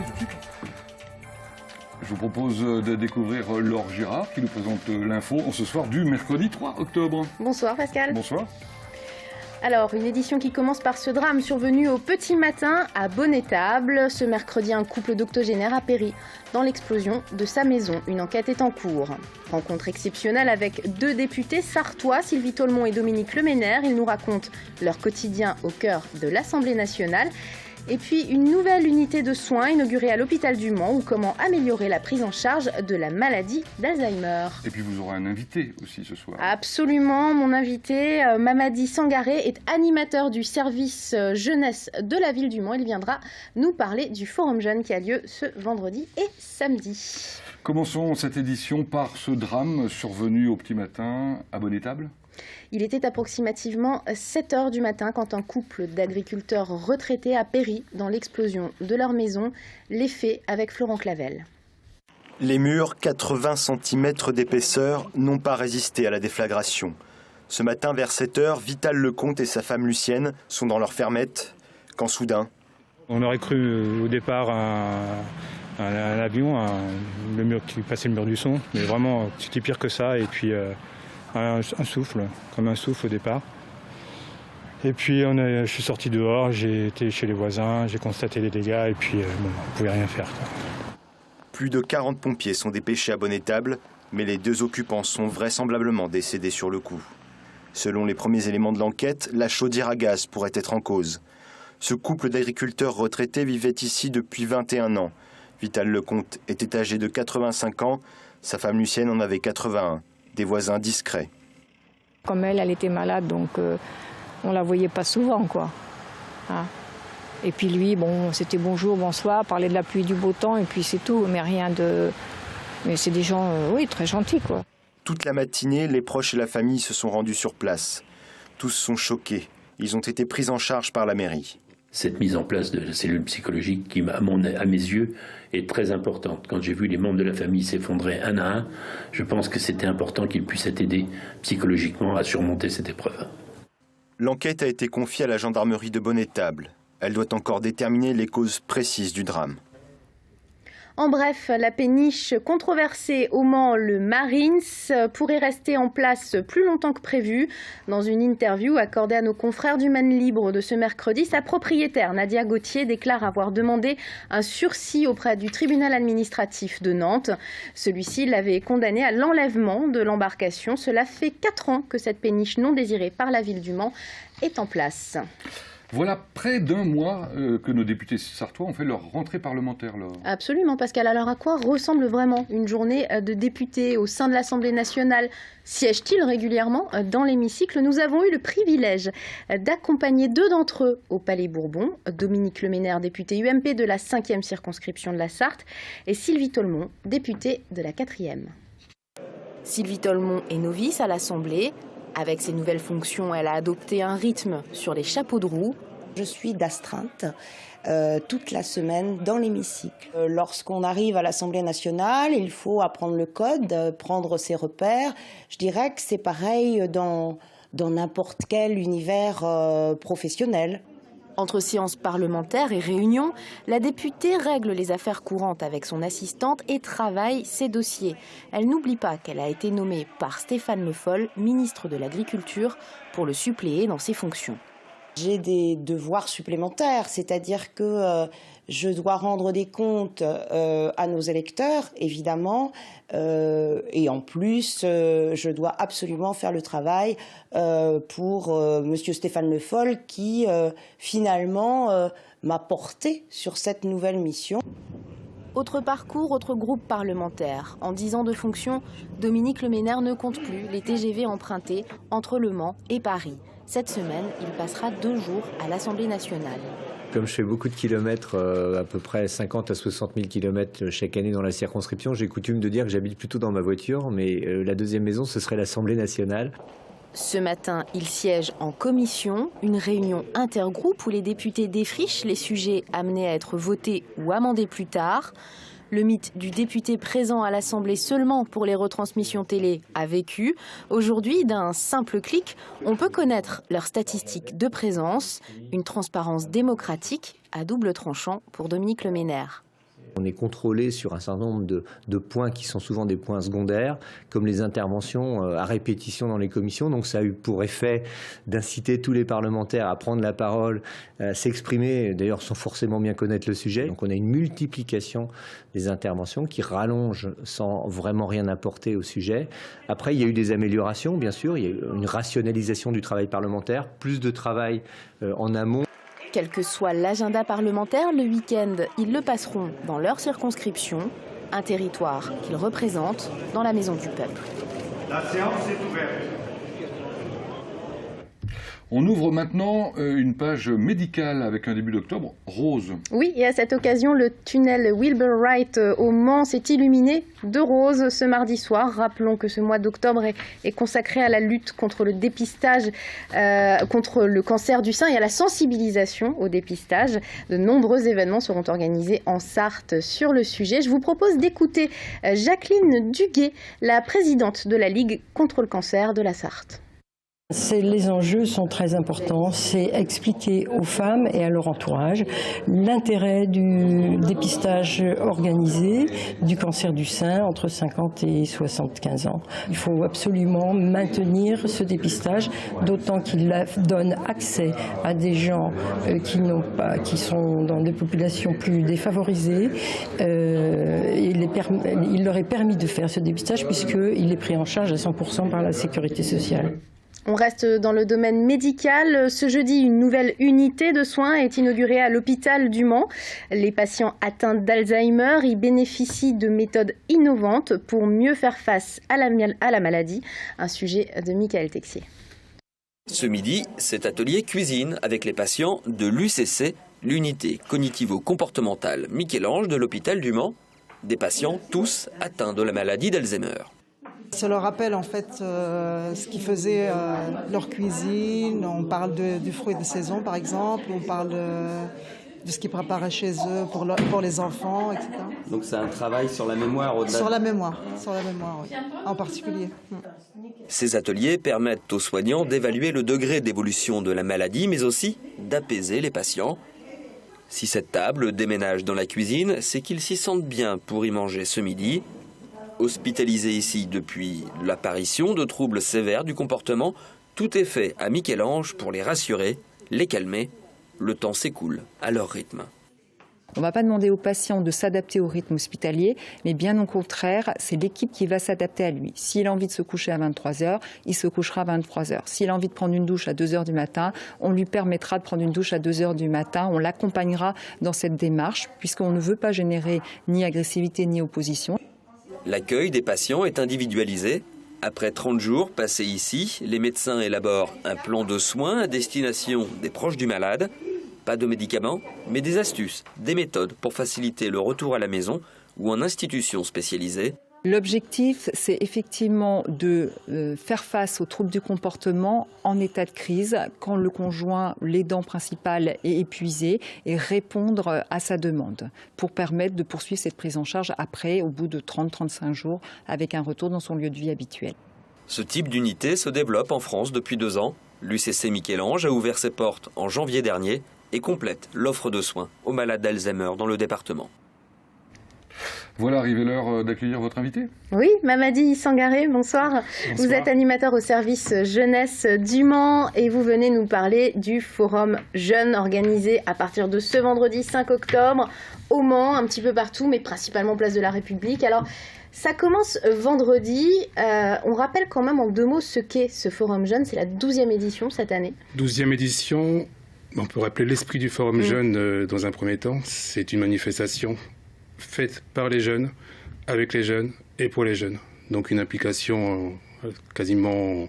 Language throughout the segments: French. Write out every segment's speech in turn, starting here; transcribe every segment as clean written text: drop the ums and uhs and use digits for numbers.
tout de suite. Je vous propose de découvrir Laure Girard qui nous présente l'info en ce soir du mercredi 3 octobre. Bonsoir Pascal. Bonsoir. Alors, une édition qui commence par ce drame survenu au petit matin à Bonnétable. Ce mercredi, un couple d'octogénaires a péri dans l'explosion de sa maison. Une enquête est en cours. Rencontre exceptionnelle avec deux députés sartois, Sylvie Tolmont et Dominique Leménaire. Ils nous racontent leur quotidien au cœur de l'Assemblée nationale. Et puis une nouvelle unité de soins inaugurée à l'hôpital du Mans ou comment améliorer la prise en charge de la maladie d'Alzheimer. Et puis vous aurez un invité aussi ce soir. Absolument, mon invité Mamadi Sangaré est animateur du service jeunesse de la ville du Mans. Il viendra nous parler du Forum Jeune qui a lieu ce vendredi et samedi. Commençons cette édition par ce drame survenu au petit matin à Bonnétable. Il était approximativement 7 h du matin quand un couple d'agriculteurs retraités a péri dans l'explosion de leur maison. Les faits avec Florent Clavel. Les murs, 80 cm d'épaisseur, n'ont pas résisté à la déflagration. Ce matin, vers 7 h, Vital Lecomte et sa femme Lucienne sont dans leur fermette, quand soudain... On aurait cru au départ un avion, le mur qui passait le mur du son, mais vraiment c'était pire que ça. Et puis un souffle, comme un souffle au départ. Et puis je suis sorti dehors, j'ai été chez les voisins, j'ai constaté les dégâts et puis on ne pouvait rien faire. Plus de 40 pompiers sont dépêchés à Bonnétable, mais les deux occupants sont vraisemblablement décédés sur le coup. Selon les premiers éléments de l'enquête, la chaudière à gaz pourrait être en cause. Ce couple d'agriculteurs retraités vivait ici depuis 21 ans. Vital Lecomte était âgé de 85 ans, sa femme Lucienne en avait 81. Des voisins discrets. Comme elle était malade, donc on la voyait pas souvent, quoi. Hein. Et puis lui, bon, c'était bonjour, bonsoir, parler de la pluie, du beau temps, et puis c'est tout, mais rien de... Mais c'est des gens, oui, très gentils, quoi. Toute la matinée, les proches et la famille se sont rendus sur place. Tous sont choqués. Ils ont été pris en charge par la mairie. Cette mise en place de la cellule psychologique qui, à mes yeux, est très importante. Quand j'ai vu les membres de la famille s'effondrer un à un, je pense que c'était important qu'ils puissent être aidés psychologiquement à surmonter cette épreuve. L'enquête a été confiée à la gendarmerie de Bonnétable. Elle doit encore déterminer les causes précises du drame. En bref, la péniche controversée au Mans, le Marines, pourrait rester en place plus longtemps que prévu. Dans une interview accordée à nos confrères du Maine Libre de ce mercredi, sa propriétaire, Nadia Gauthier, déclare avoir demandé un sursis auprès du tribunal administratif de Nantes. Celui-ci l'avait condamné à l'enlèvement de l'embarcation. Cela fait 4 ans que cette péniche non désirée par la ville du Mans est en place. Voilà près d'un mois que nos députés sartois ont fait leur rentrée parlementaire. Absolument, Pascal. Alors à quoi ressemble vraiment une journée de députés au sein de l'Assemblée nationale? Siègent-ils régulièrement dans l'hémicycle? Nous avons eu le privilège d'accompagner 2 d'entre eux au Palais Bourbon. Dominique Leménaire, député UMP de la 5e circonscription de la Sarthe, et Sylvie Tolmont, députée de la 4e. Sylvie Tolmont est novice à l'Assemblée. Avec ses nouvelles fonctions, elle a adopté un rythme sur les chapeaux de roue. Je suis d'astreinte toute la semaine dans l'hémicycle. Lorsqu'on arrive à l'Assemblée nationale, il faut apprendre le code, prendre ses repères. Je dirais que c'est pareil dans n'importe quel univers professionnel. Entre séances parlementaires et réunions, la députée règle les affaires courantes avec son assistante et travaille ses dossiers. Elle n'oublie pas qu'elle a été nommée par Stéphane Le Foll, ministre de l'Agriculture, pour le suppléer dans ses fonctions. J'ai des devoirs supplémentaires, c'est-à-dire que je dois rendre des comptes à nos électeurs, évidemment, et en plus, je dois absolument faire le travail pour Monsieur Stéphane Le Foll qui, finalement, m'a porté sur cette nouvelle mission. Autre parcours, autre groupe parlementaire. En 10 ans de fonction, Dominique Leménaire ne compte plus les TGV empruntés entre Le Mans et Paris. Cette semaine, il passera 2 jours à l'Assemblée nationale. Comme je fais beaucoup de kilomètres, à peu près 50 à 60 000 kilomètres chaque année dans la circonscription, j'ai coutume de dire que j'habite plutôt dans ma voiture, mais la deuxième maison, ce serait l'Assemblée nationale. Ce matin, il siège en commission, une réunion intergroupe où les députés défrichent les sujets amenés à être votés ou amendés plus tard. Le mythe du député présent à l'Assemblée seulement pour les retransmissions télé a vécu. Aujourd'hui, d'un simple clic, on peut connaître leurs statistiques de présence. Une transparence démocratique à double tranchant pour Dominique Leménaire. On est contrôlé sur un certain nombre de points qui sont souvent des points secondaires, comme les interventions à répétition dans les commissions. Donc ça a eu pour effet d'inciter tous les parlementaires à prendre la parole, à s'exprimer, d'ailleurs sans forcément bien connaître le sujet. Donc on a une multiplication des interventions qui rallongent sans vraiment rien apporter au sujet. Après, il y a eu des améliorations, bien sûr. Il y a eu une rationalisation du travail parlementaire, plus de travail en amont. Quel que soit l'agenda parlementaire, le week-end, ils le passeront dans leur circonscription, un territoire qu'ils représentent dans la Maison du Peuple. La séance est ouverte. On ouvre maintenant une page médicale avec un début d'octobre rose. Oui, et à cette occasion, le tunnel Wilbur Wright au Mans s'est illuminé de rose ce mardi soir. Rappelons que ce mois d'octobre est consacré à la lutte contre le dépistage, contre le cancer du sein et à la sensibilisation au dépistage. De nombreux événements seront organisés en Sarthe sur le sujet. Je vous propose d'écouter Jacqueline Duguet, la présidente de la Ligue contre le cancer de la Sarthe. Les enjeux sont très importants, c'est expliquer aux femmes et à leur entourage l'intérêt du dépistage organisé du cancer du sein entre 50 et 75 ans. Il faut absolument maintenir ce dépistage, d'autant qu'il donne accès à des gens qui sont dans des populations plus défavorisées. Il leur est permis de faire ce dépistage puisqu'il est pris en charge à 100% par la sécurité sociale. On reste dans le domaine médical. Ce jeudi, une nouvelle unité de soins est inaugurée à l'hôpital du Mans. Les patients atteints d'Alzheimer y bénéficient de méthodes innovantes pour mieux faire face à la maladie. Un sujet de Michael Texier. Ce midi, cet atelier cuisine avec les patients de l'UCC, l'unité cognitivo-comportementale Michel-Ange de l'hôpital du Mans. Des patients tous atteints de la maladie d'Alzheimer. Ça leur rappelle en fait ce qu'ils faisaient leur cuisine. On parle du fruit de saison par exemple, on parle de ce qu'ils préparaient chez eux pour les enfants, etc. Donc c'est un travail sur la mémoire au-delà. Sur la mémoire, oui, en particulier. Ces ateliers permettent aux soignants d'évaluer le degré d'évolution de la maladie, mais aussi d'apaiser les patients. Si cette table déménage dans la cuisine, c'est qu'ils s'y sentent bien pour y manger ce midi. Hospitalisés ici depuis l'apparition de troubles sévères du comportement, tout est fait à Michel-Ange pour les rassurer, les calmer. Le temps s'écoule à leur rythme. On ne va pas demander aux patients de s'adapter au rythme hospitalier, mais bien au contraire, c'est l'équipe qui va s'adapter à lui. S'il a envie de se coucher à 23h, il se couchera à 23h. S'il a envie de prendre une douche à 2h du matin, on lui permettra de prendre une douche à 2h du matin. On l'accompagnera dans cette démarche, puisqu'on ne veut pas générer ni agressivité ni opposition. L'accueil des patients est individualisé. Après 30 jours passés ici, les médecins élaborent un plan de soins à destination des proches du malade. Pas de médicaments, mais des astuces, des méthodes pour faciliter le retour à la maison ou en institution spécialisée. L'objectif, c'est effectivement de faire face aux troubles du comportement en état de crise, quand le conjoint, l'aidant principal, est épuisé, et répondre à sa demande pour permettre de poursuivre cette prise en charge après, au bout de 30-35 jours, avec un retour dans son lieu de vie habituel. Ce type d'unité se développe en France depuis 2 ans. L'UCC Michel-Ange a ouvert ses portes en janvier dernier et complète l'offre de soins aux malades d'Alzheimer dans le département. Voilà arrivé l'heure d'accueillir votre invité. Oui, Mamadi Sangaré, bonsoir. Vous êtes animateur au service jeunesse du Mans et vous venez nous parler du Forum Jeunes organisé à partir de ce vendredi 5 octobre au Mans, un petit peu partout, mais principalement place de la République. Alors, ça commence vendredi. On rappelle quand même en 2 mots ce qu'est ce Forum Jeunes. C'est la 12e édition cette année. 12e édition, on peut rappeler l'esprit du Forum Jeunes dans un premier temps. C'est une manifestation faite par les jeunes, avec les jeunes et pour les jeunes. Donc une implication quasiment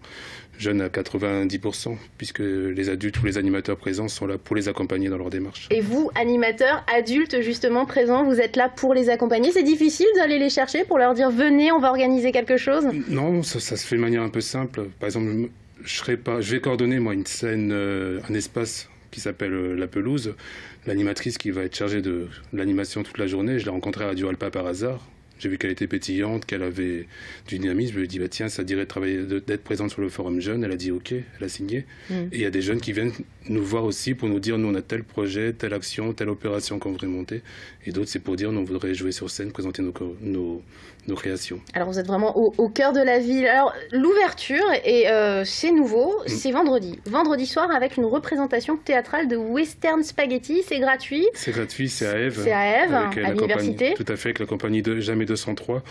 jeune à 90%, puisque les adultes ou les animateurs présents sont là pour les accompagner dans leur démarche. Et vous, animateurs, adultes justement présents, vous êtes là pour les accompagner. C'est difficile d'aller les chercher pour leur dire « venez, on va organiser quelque chose ». Non, ça se fait de manière un peu simple. Par exemple, je vais coordonner moi une scène, un espace qui s'appelle La Pelouse. L'animatrice qui va être chargée de l'animation toute la journée, je l'ai rencontrée à Radio Alpa par hasard. J'ai vu qu'elle était pétillante, qu'elle avait du dynamisme. Je lui ai dit, bah, tiens, ça dirait d'être présente sur le forum jeune. Elle a dit, ok, elle a signé. Et il y a des jeunes qui viennent nous voir aussi pour nous dire, nous, on a tel projet, telle action, telle opération qu'on voudrait monter. Et d'autres, c'est pour dire, nous, on voudrait jouer sur scène, présenter nos créations. Alors, vous êtes vraiment au cœur de la ville. Alors, l'ouverture, et c'est nouveau, c'est vendredi. Vendredi soir, avec une représentation théâtrale de Western Spaghetti. C'est gratuit. C'est gratuit, c'est à Ève. C'est à Ève, à l'université. Tout à fait, avec la compagnie de Jamais 203.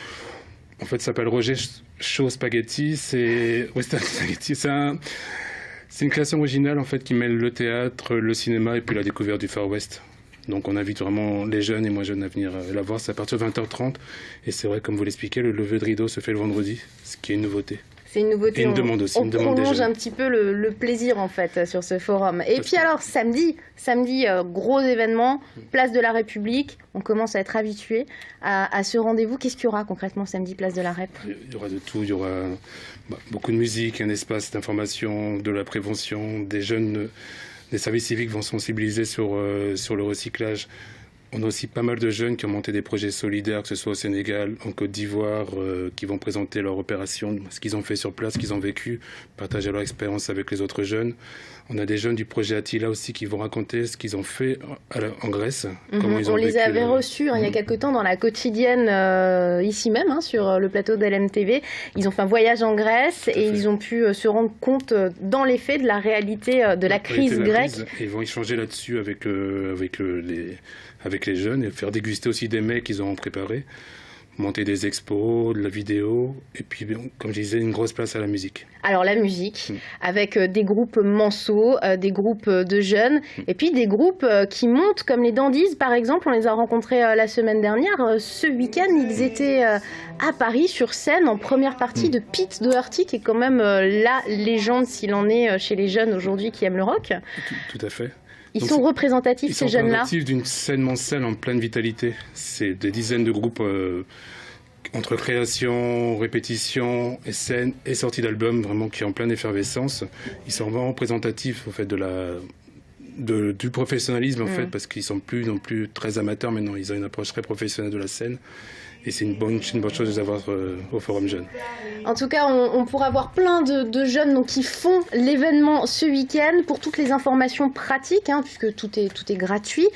En fait, ça s'appelle Roger Shaw Spaghetti. C'est Western Spaghetti. C'est une création originale, en fait, qui mêle le théâtre, le cinéma et puis la découverte du Far West. Donc on invite vraiment les jeunes et moins jeunes à venir la voir. C'est à partir de 20h30. Et c'est vrai, comme vous l'expliquez, le lever de rideau se fait le vendredi, ce qui est une nouveauté. C'est une nouveauté. Et une demande aussi. On prolonge un petit peu le plaisir, en fait, sur ce forum. Et puis alors, samedi, gros événement, place de la République. On commence à être habitué à ce rendez-vous. Qu'est-ce qu'il y aura concrètement samedi, place de la Rép? Il y aura de tout. Il y aura beaucoup de musique, un espace d'information, de la prévention. Des jeunes, des services civiques vont sensibiliser sur le recyclage. On a aussi pas mal de jeunes qui ont monté des projets solidaires, que ce soit au Sénégal, en Côte d'Ivoire, qui vont présenter leur opération, ce qu'ils ont fait sur place, ce qu'ils ont vécu, partager leur expérience avec les autres jeunes. On a des jeunes du projet Attila aussi qui vont raconter ce qu'ils ont fait en Grèce. Comment ils ont on les avait reçus il y a quelque temps dans la quotidienne, ici même, sur le plateau d'LMTV. Ils ont fait un voyage en Grèce et ils ont pu se rendre compte dans les faits de la réalité de la crise grecque. Et ils vont échanger là-dessus avec les jeunes et faire déguster aussi des mets qu'ils ont préparés, monter des expos, de la vidéo, et puis, comme je disais, une grosse place à la musique. Alors la musique, avec des groupes manceaux, des groupes de jeunes, et puis des groupes qui montent, comme les Dandies par exemple, on les a rencontrés la semaine dernière. Ce week-end, ils étaient à Paris, sur scène, en première partie de Pete Doherty, qui est quand même la légende, s'il en est, chez les jeunes aujourd'hui qui aiment le rock. Tout à fait. Ils sont représentatifs, ces jeunes-là. Ils sont représentatifs d'une scène mancelle en pleine vitalité. C'est des dizaines de groupes entre création, répétition et scène et sortie d'albums, vraiment qui est en pleine effervescence. Ils sont vraiment représentatifs, en fait, du professionnalisme, en fait, parce qu'ils sont plus non plus très amateurs, mais non, ils ont une approche très professionnelle de la scène. Et c'est une bonne chose de les avoir au Forum Jeune. En tout cas, on pourra voir plein de jeunes qui font l'événement ce week-end. Pour toutes les informations pratiques, puisque tout est gratuit,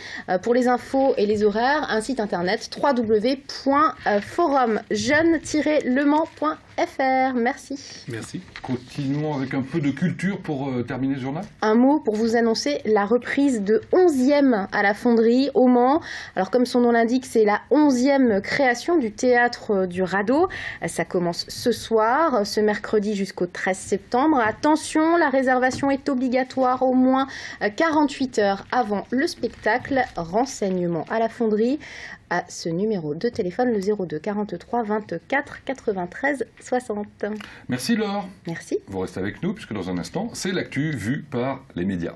pour les infos et les horaires, un site internet www.forumjeune-lemans.fr. Merci. Merci. Continuons avec un peu de culture pour terminer ce journal. Un mot pour vous annoncer la reprise de 11e à la Fonderie au Mans. Alors comme son nom l'indique, c'est la 11e création du théâtre du Radeau. Ça commence ce soir, ce mercredi jusqu'au 13 septembre. Attention, la réservation est obligatoire au moins 48 heures avant le spectacle. Renseignements à la Fonderie à ce numéro de téléphone, le 02 43 24 93 60. Merci Laure. Merci. Vous restez avec nous puisque dans un instant, c'est l'actu vue par les médias.